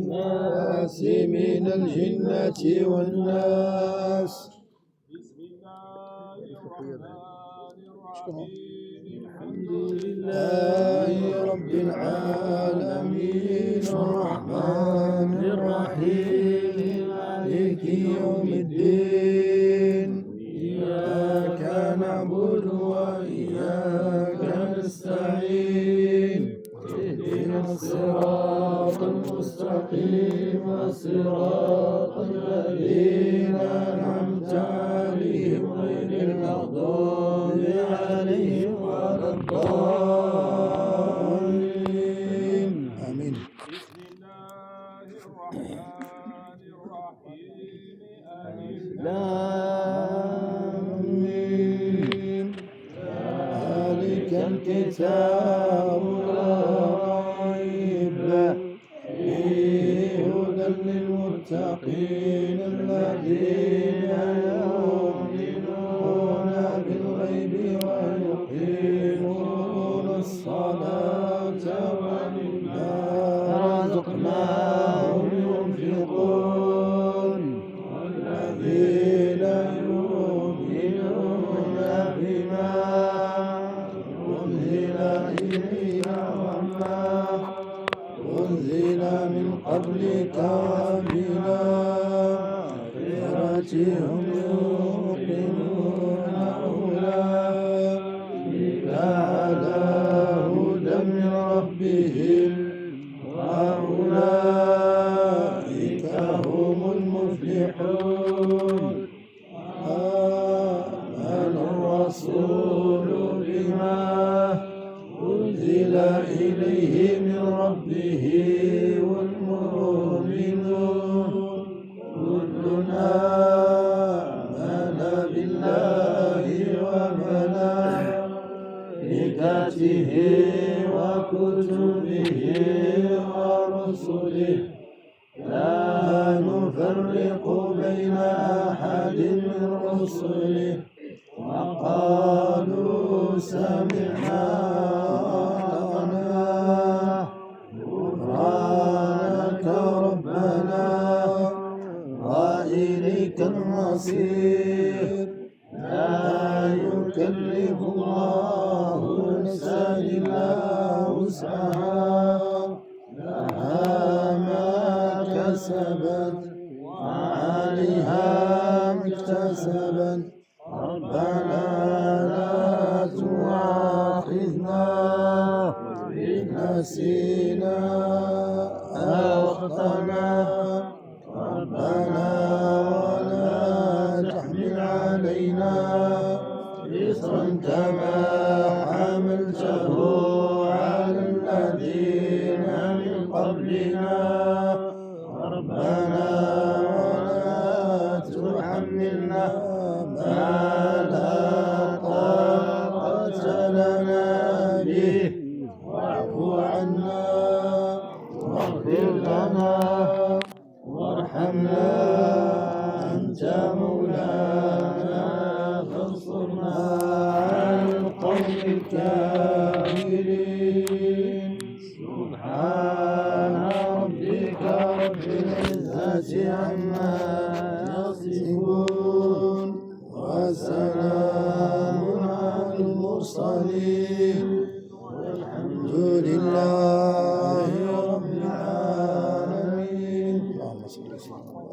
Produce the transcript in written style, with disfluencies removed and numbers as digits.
الناس من الجنة والناس. بسم الله الرحمن الرحيم الحمد لله رب العالمين الرحمن الرحيم مالك يوم الدين. إياك نعبد وإياك نستعين. اهدنا الصراط المستقيم صراط الذين أنعمت عليهم غير المغضوب عليهم ولا الضالين. آمين. بسم الله الرحمن الرحيم ألف لام ميم. ذلك الكتاب لا ريب فيه هدى للمتقين الذين يؤمنون بالغيب ويقيمون الصلاة ومما رزقناهم ينفقون والذين يؤمنون بما أنزل إليك وما أنزل من قبلك وبالآخرة هم يوقنون أولئك على هدى من ربهم وأولئك هم المفلحون. آمن الرسول بما أنزل إليه من ربه والمؤمنون كل آمن بالله وملائكته وكتبه ورسله لا نفرق بين أحد من رسله وقالوا سمعنا وأطعنا غفرانك ربنا وإليك المصير. لا يكلف الله نفسا إلا وسعها لها ما كسبت وعليها ما اكتسبت. ربنا لا تؤاخذنا إن نسينا أو أخطأنا. ربنا ولا تحمل علينا إصرا كما حملته على الذين من قبلنا. ربنا ولا تحملنا ما لا طاقة لنا به واعف عنا واغفر لنا وارحمنا أنت مولانا فانصرنا على القوم الكافرين. سبحان ربك رب العزة عما يصفون وسلام على المرسلين والحمد لله رب العالمين. اللهم صل وسلم على